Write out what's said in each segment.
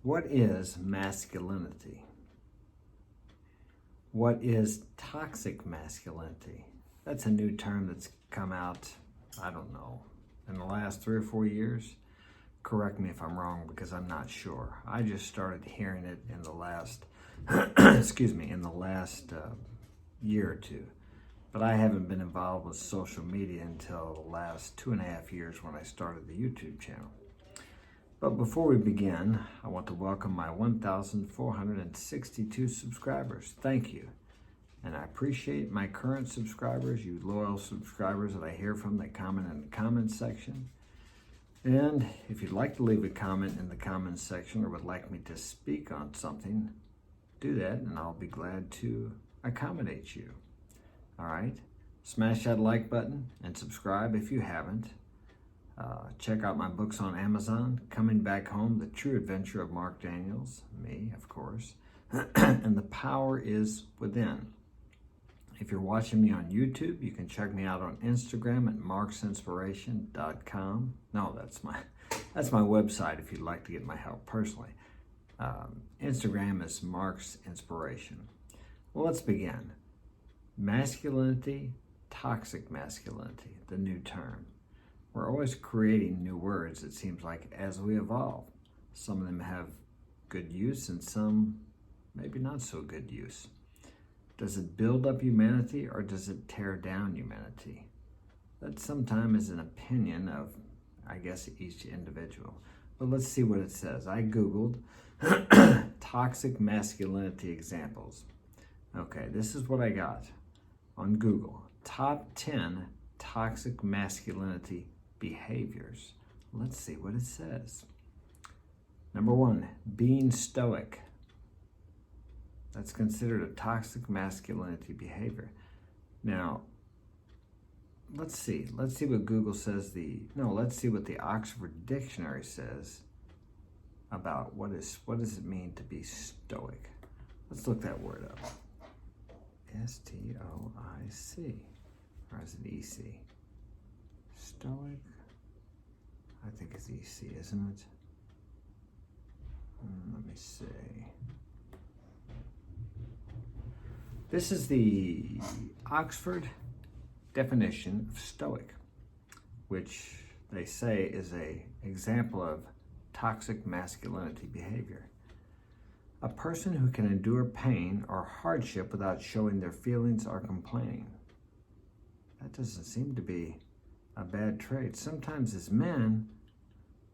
What is masculinity? What is toxic masculinity? That's a new term that's come out, I don't know, in the last 3 or 4 years. Correct me if I'm wrong because I'm not sure. I just started hearing it in the last, in the last year or two. But I haven't been involved with social media until the last 2.5 years when I started the YouTube channel. But before we begin, I want to welcome my 1,462 subscribers. Thank you. And I appreciate my current subscribers, you loyal subscribers that I hear from that comment in the comments section. And if you'd like to leave a comment in the comments section or would like me to speak on something, do that and I'll be glad to accommodate you. All right? Smash that like button and subscribe if you haven't. Check out my books on Amazon, Coming Back Home, The True Adventure of Mark Daniels, me, of course, and The Power is Within. If you're watching me on YouTube, you can check me out on Instagram at marksinspiration.com. No, that's my website if you'd like to get my help personally. Instagram is Mark's Inspiration. Well, let's begin. Masculinity, toxic masculinity, the new term. We're always creating new words, it seems like, as we evolve. Some of them have good use and some maybe not so good use. Does it build up humanity or does it tear down humanity? That sometimes is an opinion of, I guess, each individual. But let's see what it says. I Googled toxic masculinity examples. Okay, this is what I got on Google. Top 10 toxic masculinity behaviors. Let's see what it says. Number 1, being stoic. That's considered a toxic masculinity behavior. Now, let's see what Google says let's see what the Oxford Dictionary says about what does it mean to be stoic. Let's look that word up. S-T-O-I-C, or is it E-C? Stoic, I think it's E-C, isn't it? Let me see. This is the Oxford definition of stoic, which they say is an example of toxic masculinity behavior. A person who can endure pain or hardship without showing their feelings or complaining. That doesn't seem to be a bad trait. Sometimes as men,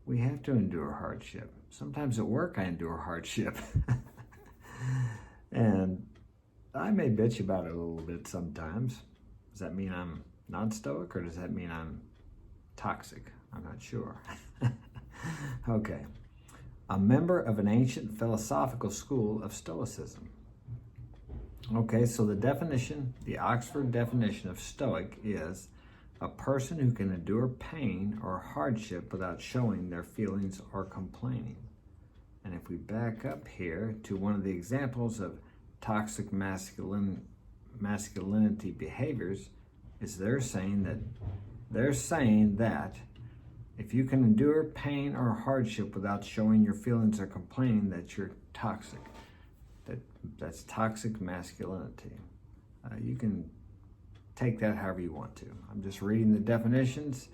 we have to endure hardship. Sometimes at work I endure hardship. And I may bitch about it a little bit sometimes. Does that mean I'm non-stoic or does that mean I'm toxic? I'm not sure. Okay. A member of an ancient philosophical school of Stoicism. Okay, so the definition, the Oxford definition of stoic is a person who can endure pain or hardship without showing their feelings or complaining. And if we back up here to one of the examples of toxic masculinity behaviors, is they're saying that if you can endure pain or hardship without showing your feelings or complaining, that you're toxic. That's toxic masculinity. You can take that however you want to. I'm just reading the definitions.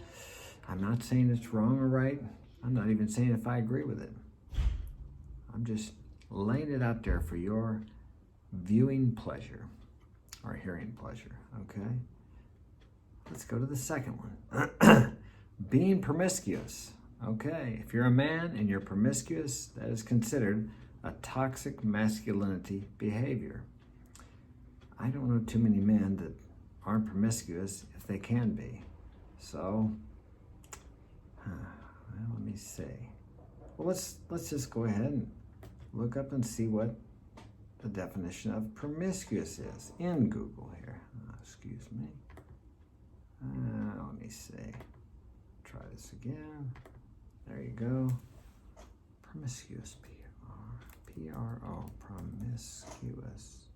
I'm not saying it's wrong or right. I'm not even saying if I agree with it. I'm just laying it out there for your viewing pleasure or hearing pleasure, okay? Let's go to the second one. Being promiscuous. Okay, if you're a man and you're promiscuous, that is considered a toxic masculinity behavior. I don't know too many men that aren't promiscuous if they can be. So, well, let me see. Well, let's just go ahead and look up and see what the definition of promiscuous is in Google here. Excuse me. Let me see. Try this again. There you go. Promiscuous. P-R-O. Promiscuous.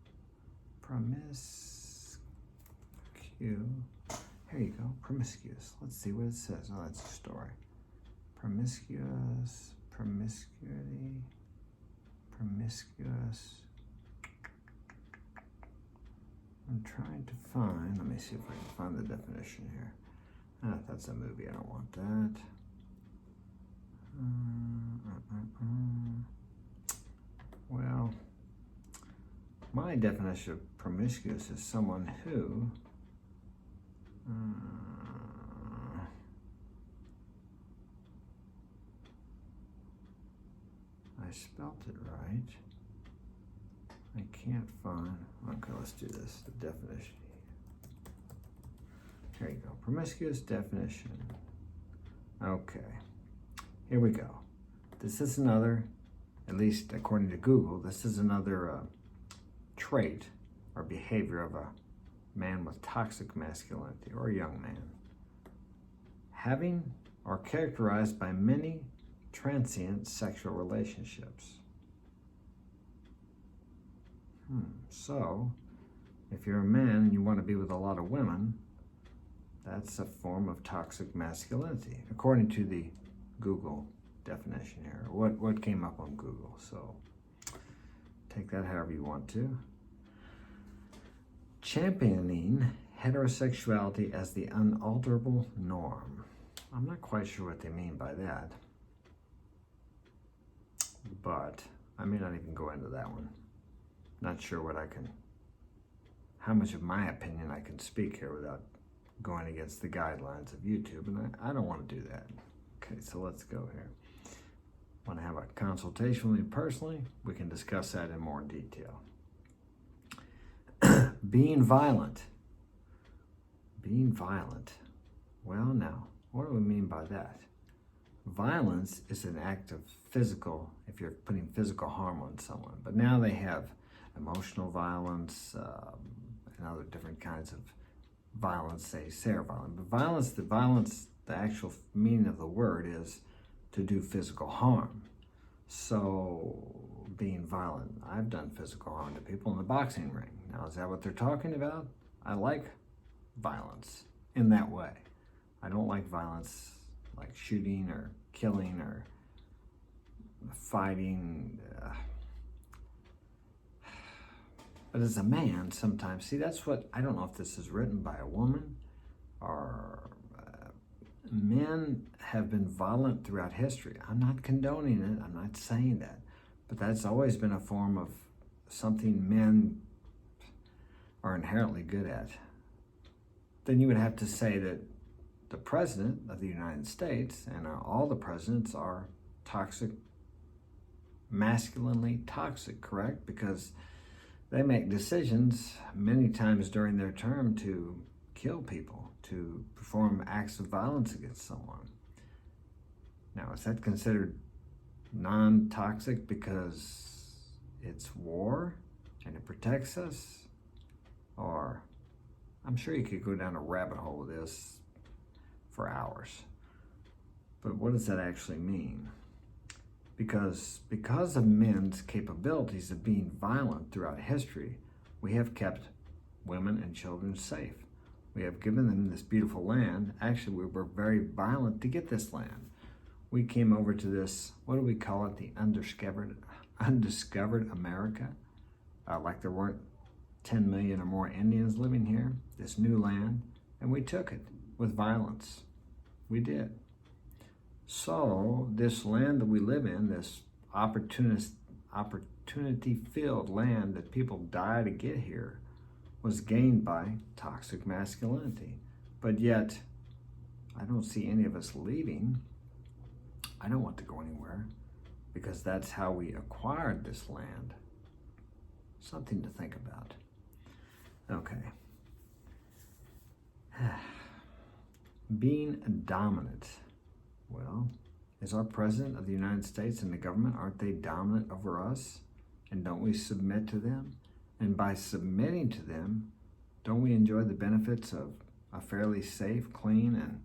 Here you go. Promiscuous. Let's see what it says. Oh, that's a story. Promiscuous. Promiscuity. promiscuous. I'm trying to find, let me see if I can find the definition here. Ah, that's a movie, I don't want that. Well, my definition of promiscuous is someone who I spelt it right. I can't find, okay, let's do this, the definition. Here you go, promiscuous definition. Okay, here we go. This is another, at least according to Google, this is another trait or behavior of a man with toxic masculinity or a young man. Having or characterized by many transient sexual relationships. So, if you're a man and you want to be with a lot of women, that's a form of toxic masculinity, according to the Google definition here. What came up on Google? So, take that however you want to. Championing heterosexuality as the unalterable norm. I'm not quite sure what they mean by that, but I may not even go into that one. Not sure how much of my opinion I can speak here without going against the guidelines of YouTube, and I don't want to do that. Okay, so let's go here. Want to have a consultation with me personally? We can discuss that in more detail. Being violent. Being violent. Well, now, what do we mean by that? Violence is an act of physical, if you're putting physical harm on someone. But now they have emotional violence and other different kinds of violence, say are violent. But violence, the actual meaning of the word is to do physical harm. So being violent, I've done physical harm to people in the boxing ring. Now, is that what they're talking about? I like violence in that way. I don't like violence like shooting or killing or fighting. But as a man, sometimes, see, that's what, I don't know if this is written by a woman or men have been violent throughout history. I'm not condoning it, I'm not saying that, but that's always been a form of something men are inherently good at. Then you would have to say that the President of the United States and all the presidents are toxic, masculinely toxic, correct? Because they make decisions many times during their term to kill people, to perform acts of violence against someone. Now, is that considered non-toxic because it's war and it protects us? Or, I'm sure you could go down a rabbit hole with this for hours. But what does that actually mean? Because of men's capabilities of being violent throughout history, we have kept women and children safe. We have given them this beautiful land. Actually, we were very violent to get this land. We came over to this, what do we call it, the undiscovered America? Like there weren't 10 million or more Indians living here, this new land, and we took it with violence. We did. So this land that we live in, this opportunity-filled land that people die to get here, was gained by toxic masculinity. But yet, I don't see any of us leaving. I don't want to go anywhere because that's how we acquired this land. Something to think about. Okay. Being dominant. Well, is our President of the United States and the government, aren't they dominant over us? And don't we submit to them? And by submitting to them, don't we enjoy the benefits of a fairly safe, clean, and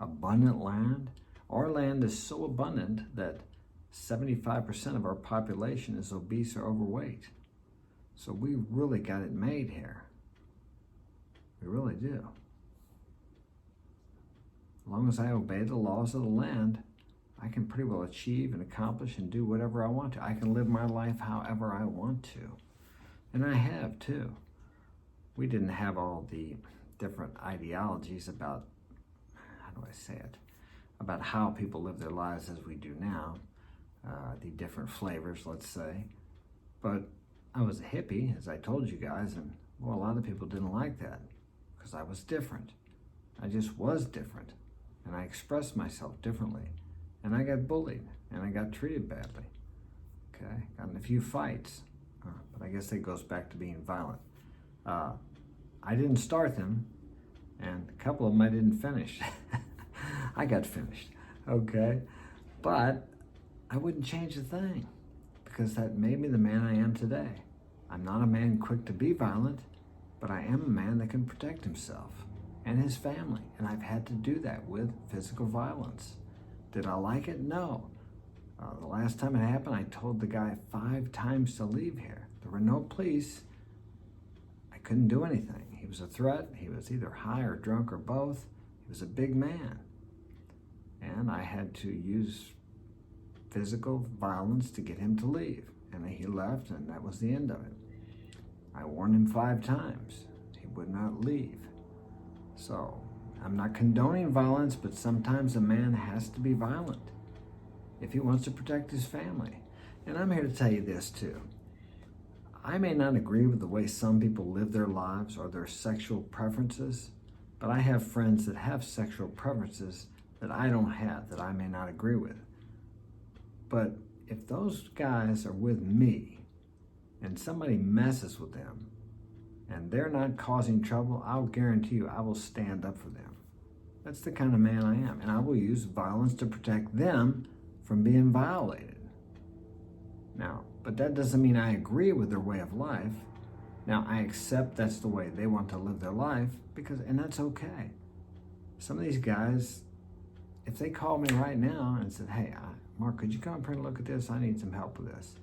abundant land? Our land is so abundant that 75% of our population is obese or overweight. So we really got it made here. We really do. As long as I obey the laws of the land, I can pretty well achieve and accomplish and do whatever I want to. I can live my life however I want to. And I have too. We didn't have all the different ideologies about, how do I say it, about how people live their lives as we do now, the different flavors, let's say. But I was a hippie, as I told you guys, and well, a lot of people didn't like that because I was different. I just was different, and I expressed myself differently, and I got bullied, and I got treated badly. Okay, got in a few fights, but I guess that goes back to being violent. I didn't start them, and a couple of them I didn't finish. I got finished, okay? But I wouldn't change a thing because that made me the man I am today. I'm not a man quick to be violent, but I am a man that can protect himself and his family, and I've had to do that with physical violence. Did I like it? No. The last time it happened, I told the guy 5 times to leave here. There were no police. I couldn't do anything. He was a threat. He was either high or drunk or both. He was a big man. And I had to use physical violence to get him to leave. And he left, and that was the end of it. I warned him 5 times. He would not leave. So, I'm not condoning violence, but sometimes a man has to be violent if he wants to protect his family. And I'm here to tell you this too. I may not agree with the way some people live their lives or their sexual preferences, but I have friends that have sexual preferences that I don't have, that I may not agree with. But if those guys are with me and somebody messes with them and they're not causing trouble, I'll guarantee you I will stand up for them. That's the kind of man I am, and I will use violence to protect them from being violated. Now, but that doesn't mean I agree with their way of life. Now, I accept that's the way they want to live their life, and that's okay. Some of these guys, if they called me right now and said, hey, Mark, could you come up here and look at this? I need some help with this.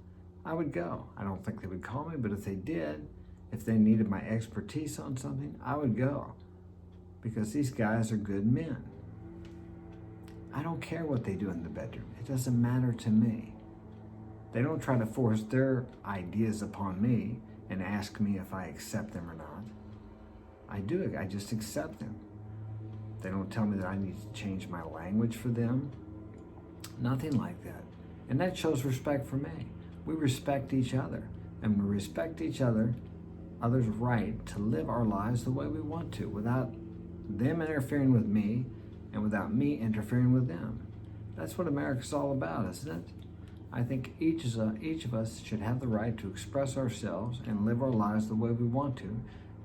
I would go. I don't think they would call me, but if they did, if they needed my expertise on something, I would go. Because these guys are good men. I don't care what they do in the bedroom. It doesn't matter to me. They don't try to force their ideas upon me and ask me if I accept them or not. I do. I just accept them. They don't tell me that I need to change my language for them. Nothing like that. And that shows respect for me. We respect each other. And we respect each other's right to live our lives the way we want to, without them interfering with me and without me interfering with them. That's what America's all about, isn't it? I think each of us should have the right to express ourselves and live our lives the way we want to,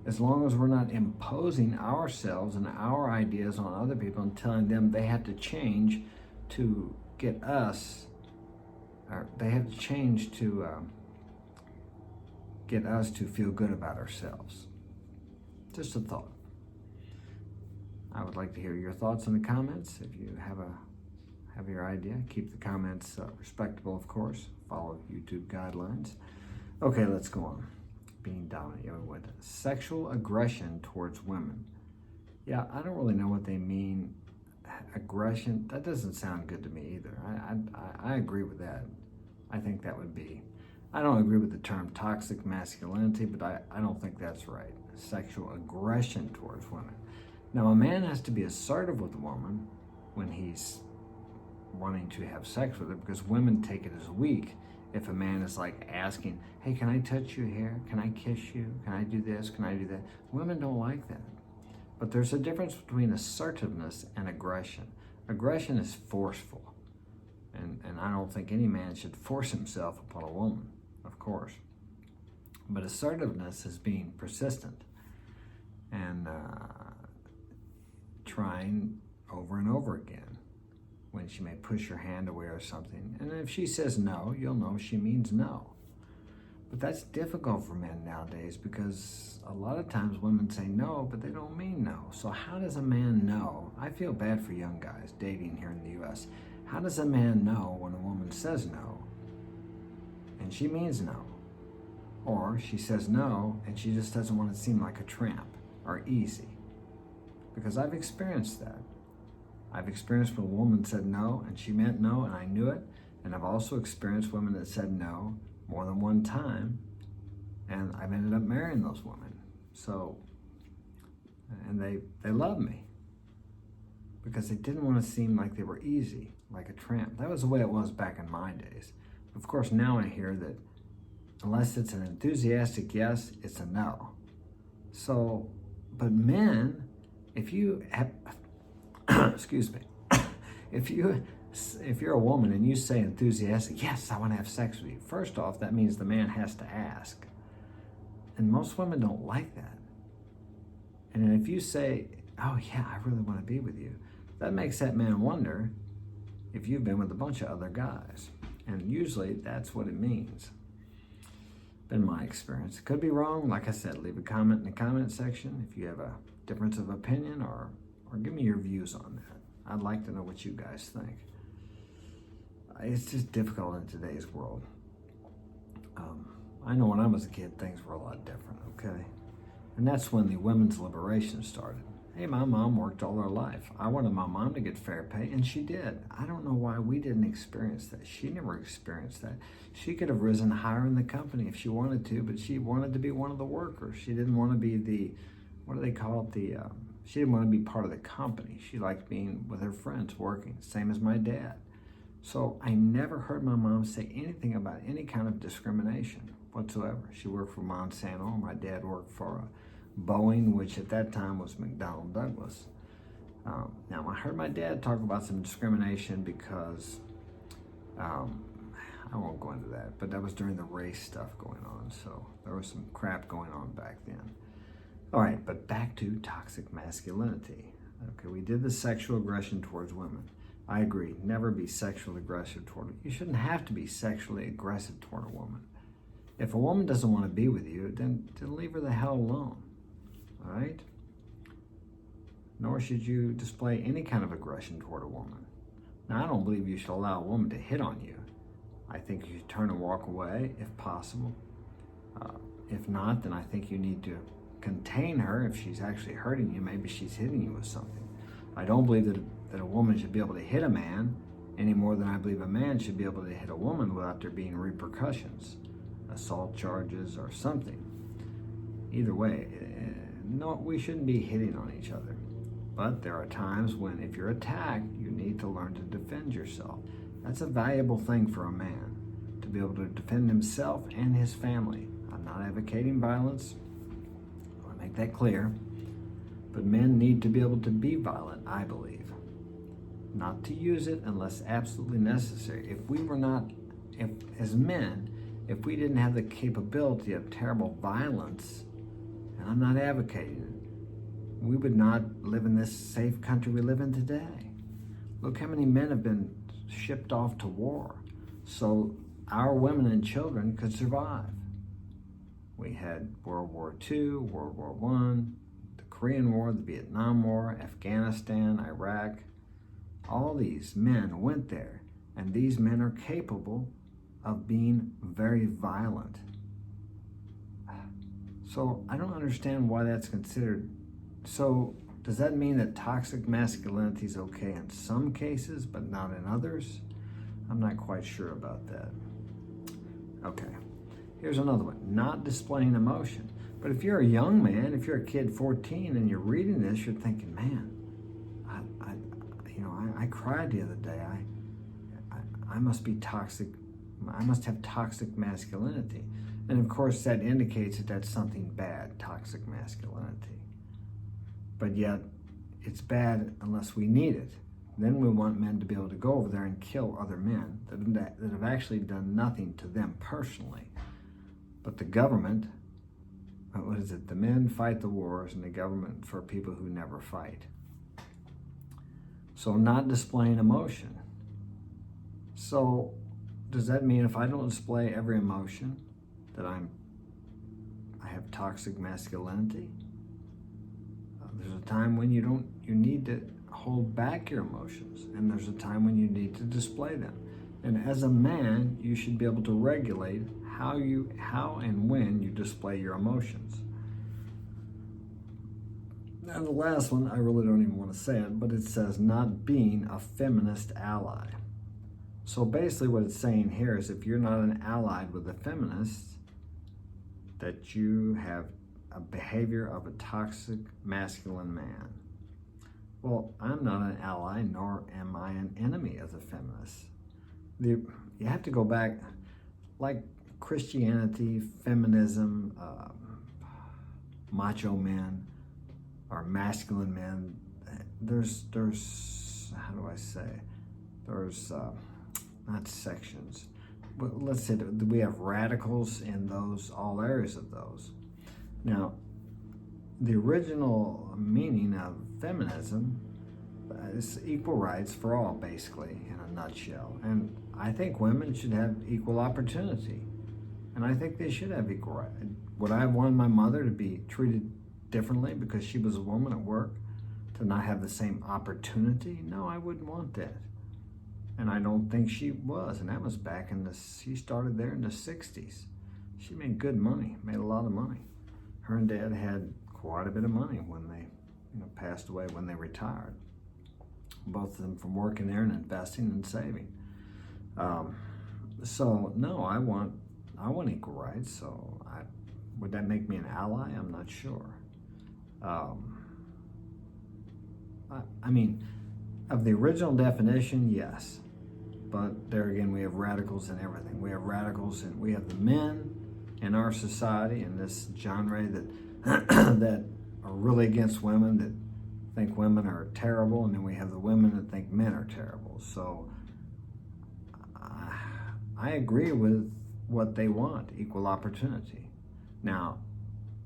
as long as we're not imposing ourselves and our ideas on other people and telling them they have to change to get us, or they have to change to get us to feel good about ourselves. Just a thought. I would like to hear your thoughts in the comments. If you have your idea, keep the comments respectable, of course. Follow YouTube guidelines. Okay, let's go on. Being dominant. You know what? Sexual aggression towards women. Yeah, I don't really know what they mean. Aggression, that doesn't sound good to me either. I agree with that. I think that would be, I don't agree with the term toxic masculinity, but I don't think that's right. Sexual aggression towards women. Now, a man has to be assertive with a woman when he's wanting to have sex with her, because women take it as weak if a man is like asking, hey, can I touch your hair? Can I kiss you? Can I do this? Can I do that? Women don't like that. But there's a difference between assertiveness and aggression. Aggression is forceful. And I don't think any man should force himself upon a woman, of course. But assertiveness is being persistent and trying over and over again when she may push your hand away or something. And if she says no, you'll know she means no. But that's difficult for men nowadays, because a lot of times women say no, but they don't mean no. So how does a man know? I feel bad for young guys dating here in the U.S. How does a man know when a woman says no and she means no? Or she says no and she just doesn't want to seem like a tramp or easy? Because I've experienced that. I've experienced when a woman said no and she meant no and I knew it. And I've also experienced women that said no more than one time, and I've ended up marrying those women. So, and they love me because they didn't want to seem like they were easy, like a tramp. That was the way it was back in my days. Of course, now I hear that unless it's an enthusiastic yes, it's a no. So, but men, if you have, excuse me, if you're a woman and you say enthusiastic, yes, I want to have sex with you, first off, that means the man has to ask. And most women don't like that. And then if you say, oh yeah, I really want to be with you, that makes that man wonder if you've been with a bunch of other guys. And usually that's what it means. Been my experience. Could be wrong. Like I said, leave a comment in the comment section if you have a difference of opinion, or give me your views on that. I'd like to know what you guys think. It's just difficult in today's world. I know when I was a kid, things were a lot different, okay? And that's when the women's liberation started. Hey, my mom worked all her life. I wanted my mom to get fair pay, and she did. I don't know why we didn't experience that. She never experienced that. She could have risen higher in the company if she wanted to, but she wanted to be one of the workers. She didn't want to be the, what do they call it? She didn't want to be part of the company. She liked being with her friends working, same as my dad. So I never heard my mom say anything about any kind of discrimination whatsoever. She worked for Monsanto. My dad worked for Boeing, which at that time was McDonnell Douglas. Now, I heard my dad talk about some discrimination because, I won't go into that, but that was during the race stuff going on, so there was some crap going on back then. All right, but back to toxic masculinity. Okay, we did the sexual aggression towards women. I agree, never be sexually aggressive toward them. You shouldn't have to be sexually aggressive toward a woman. If a woman doesn't want to be with you, then leave her the hell alone. All right? Nor should you display any kind of aggression toward a woman. Now, I don't believe you should allow a woman to hit on you. I think you should turn and walk away if possible. If not, then I think you need to contain her. If she's actually hurting you, maybe she's hitting you with something. I don't believe that a woman should be able to hit a man any more than I believe a man should be able to hit a woman without there being repercussions, assault charges or something. Either way, no, we shouldn't be hitting on each other. But there are times when if you're attacked, you need to learn to defend yourself. That's a valuable thing for a man, to be able to defend himself and his family. I'm not advocating violence. I want to make that clear. But men need to be able to be violent, I believe. Not to use it unless absolutely necessary. If as men, if we didn't have the capability of terrible violence, and I'm not advocating it, we would not live in this safe country we live in today. Look how many men have been shipped off to war so our women and children could survive. We had World War II, World War I, the Korean War, the Vietnam War, Afghanistan, Iraq. All these men went there, and these men are capable of being very violent. So I don't understand why that's considered. So does that mean that toxic masculinity is okay in some cases, but not in others? I'm not quite sure about that. Okay, here's another one, not displaying emotion. But if you're a young man, if you're a kid 14 and you're reading this, you're thinking, man, I cried the other day. I must be toxic. I must have toxic masculinity. And of course that indicates that that's something bad, toxic masculinity. But yet it's bad unless we need it. Then we want men to be able to go over there and kill other men that have actually done nothing to them personally. But the government, what is it? The men fight the wars and the government for people who never fight. So not displaying emotion. So does that mean if I don't display every emotion that I have toxic masculinity? There's a time when you need to hold back your emotions, and there's a time when you need to display them. And as a man, you should be able to regulate how and when you display your emotions. And the last one, I really don't even want to say it, but it says not being a feminist ally. So basically what it's saying here is if you're not an allied with a feminist, that you have a behavior of a toxic masculine man. Well, I'm not an ally, nor am I an enemy of the feminists. You have to go back, like Christianity, feminism, macho men, or masculine men. There's how do I say? There's not sections, but let's say that we have radicals in all areas of those. Now, the original meaning of feminism is equal rights for all, basically, in a nutshell. And I think women should have equal opportunity. And I think they should have equal rights. Would I want my mother to be treated differently because she was a woman at work, to not have the same opportunity? No, I wouldn't want that. And I don't think she was. And that was back she started there in the 60s. She made good money, made a lot of money. Her and Dad had quite a bit of money when they passed away, when they retired. Both of them from working there and investing and saving. So no, I want equal rights. So would that make me an ally? I'm not sure. I mean, of the original definition, yes. But there again, we have radicals in everything. We have radicals, and we have the men in our society in this genre that that are really against women, that think women are terrible, and then we have the women that think men are terrible. So I agree with what they want, equal opportunity. Now,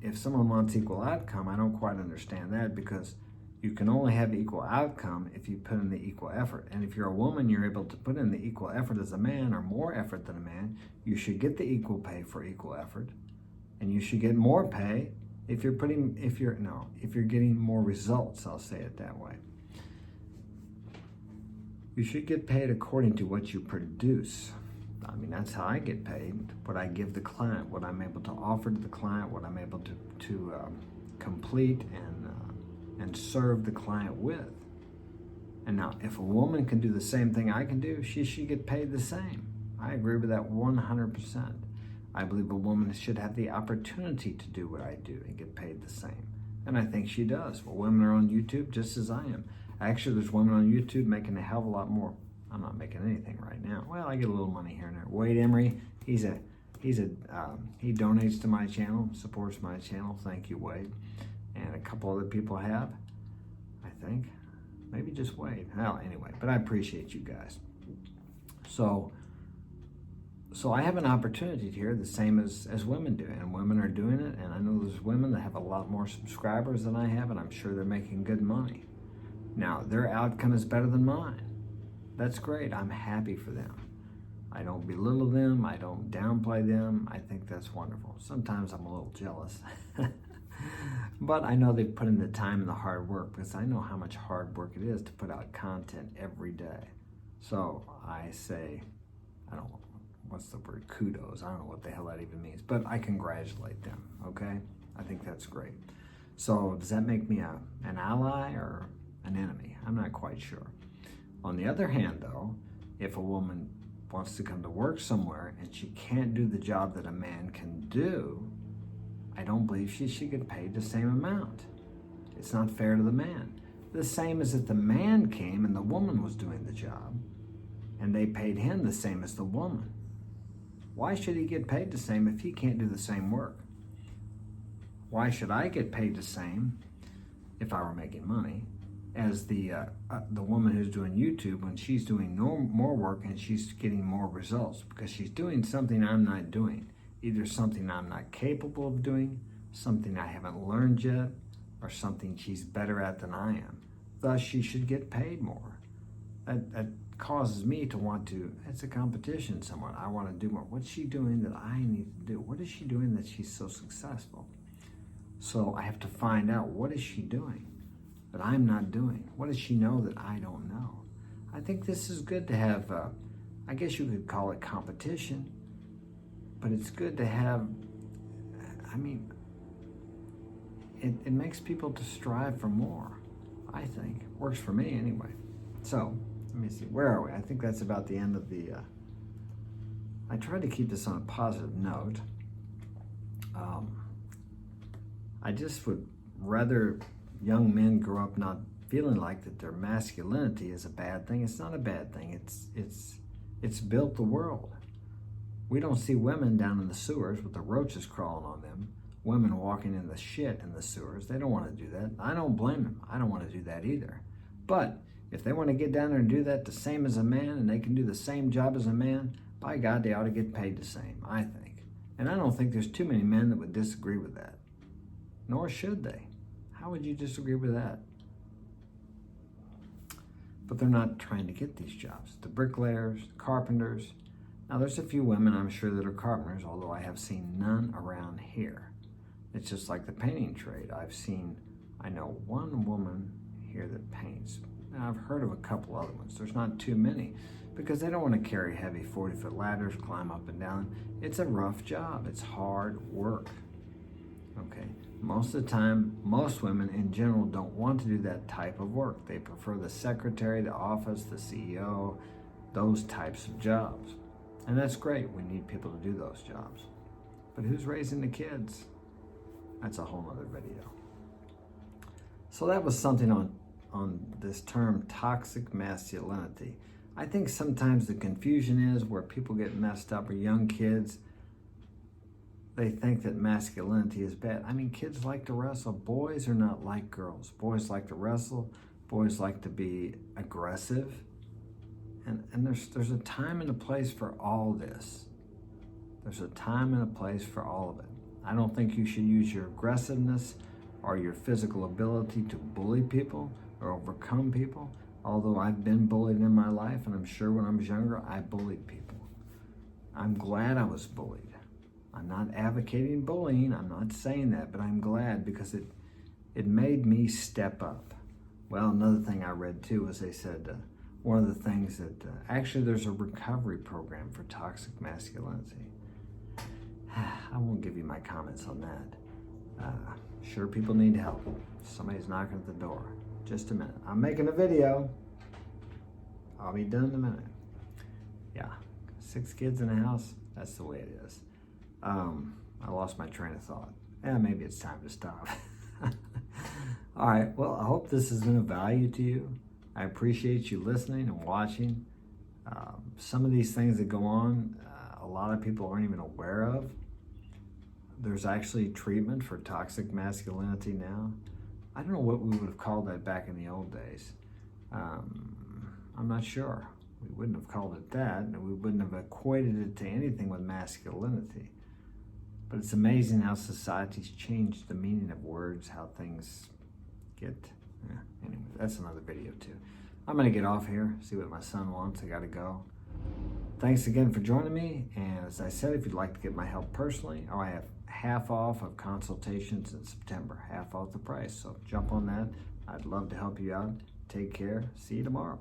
if someone wants equal outcome, I don't quite understand that, because you can only have equal outcome if you put in the equal effort. And if you're a woman, you're able to put in the equal effort as a man, or more effort than a man. You should get the equal pay for equal effort, and you should get more pay if you're getting more results. I'll say it that way. You should get paid according to what you produce. I mean, that's how I get paid. What I give the client, what I'm able to offer to the client, what I'm able to complete and serve the client with. And now, if a woman can do the same thing I can do, she should get paid the same. I agree with that 100%. I believe a woman should have the opportunity to do what I do and get paid the same. And I think she does. Well, women are on YouTube just as I am. Actually, there's women on YouTube making a hell of a lot more. I'm not making anything right now. Well, I get a little money here and there. Wade Emery, he donates to my channel, supports my channel. Thank you, Wade. And a couple other people have, I think. Maybe just Wade. Well, anyway, but I appreciate you guys. So I have an opportunity here, the same as women do, and women are doing it, and I know there's women that have a lot more subscribers than I have, and I'm sure they're making good money. Now, their outcome is better than mine. That's great. I'm happy for them. I don't belittle them. I don't downplay them. I think that's wonderful. Sometimes I'm a little jealous. But I know they put in the time and the hard work, because I know how much hard work it is to put out content every day. So I say, I don't know, what's the word? Kudos. I don't know what the hell that even means, but I congratulate them, okay? I think that's great. So does that make me an ally or an enemy? I'm not quite sure. On the other hand, though, if a woman wants to come to work somewhere and she can't do the job that a man can do, I don't believe she should get paid the same amount. It's not fair to the man. The same as if the man came and the woman was doing the job and they paid him the same as the woman. Why should he get paid the same if he can't do the same work? Why should I get paid the same, if I were making money, as the woman who's doing YouTube when she's doing more work and she's getting more results? Because she's doing something I'm not doing. Either something I'm not capable of doing, something I haven't learned yet, or something she's better at than I am. Thus, she should get paid more. That causes me to want to, it's a competition somewhat. I want to do more. What's she doing that I need to do? What is she doing that she's so successful? So I have to find out, what is she doing that I'm not doing? What does she know that I don't know? I think this is good to have, I guess you could call it competition, but it's good to have, I mean, it makes people to strive for more, I think. Works for me anyway. So, let me see, where are we? I think that's about the end of the, I tried to keep this on a positive note. I just would rather young men grow up not feeling like that their masculinity is a bad thing. It's not a bad thing. It's built the world. We don't see women down in the sewers with the roaches crawling on them, women walking in the shit in the sewers. They don't want to do that. I don't blame them. I don't want to do that either. But if they want to get down there and do that the same as a man, and they can do the same job as a man, by God, they ought to get paid the same, I think. And I don't think there's too many men that would disagree with that. Nor should they. How would you disagree with that? But they're not trying to get these jobs. The bricklayers, the carpenters. Now, there's a few women, I'm sure, that are carpenters, although I have seen none around here. It's just like the painting trade. I know one woman here that paints. Now, I've heard of a couple other ones. There's not too many because they don't want to carry heavy 40-foot ladders, climb up and down. It's a rough job. It's hard work. Okay. Most of the time, most women in general don't want to do that type of work. They prefer the secretary, the office, the CEO, those types of jobs. And that's great. We need people to do those jobs. But who's raising the kids? That's a whole other video. So that was something on this term toxic masculinity. I think sometimes the confusion is where people get messed up, or young kids, they think that masculinity is bad. I mean, kids like to wrestle. Boys are not like girls. Boys like to wrestle. Boys like to be aggressive. And there's a time and a place for all this. There's a time and a place for all of it. I don't think you should use your aggressiveness or your physical ability to bully people or overcome people. Although I've been bullied in my life, and I'm sure when I was younger, I bullied people. I'm glad I was bullied. I'm not advocating bullying, I'm not saying that, but I'm glad because it made me step up. Well, another thing I read too was they said one of the things that, actually there's a recovery program for toxic masculinity. I won't give you my comments on that. Sure, people need help. Somebody's knocking at the door. Just a minute. I'm making a video. I'll be done in a minute. Yeah, 6 kids in the house, that's the way it is. I lost my train of thought. Maybe it's time to stop. All right, well, I hope this has been of value to you. I appreciate you listening and watching. Some of these things that go on, a lot of people aren't even aware of. There's actually treatment for toxic masculinity now. I don't know what we would have called that back in the old days. I'm not sure. We wouldn't have called it that, and we wouldn't have equated it to anything with masculinity. But it's amazing how society's changed the meaning of words, how things get, anyway, that's another video too. I'm gonna get off here, see what my son wants, I gotta go. Thanks again for joining me, and as I said, if you'd like to get my help personally, I have half off of consultations in September, half off the price, so jump on that. I'd love to help you out. Take care, see you tomorrow.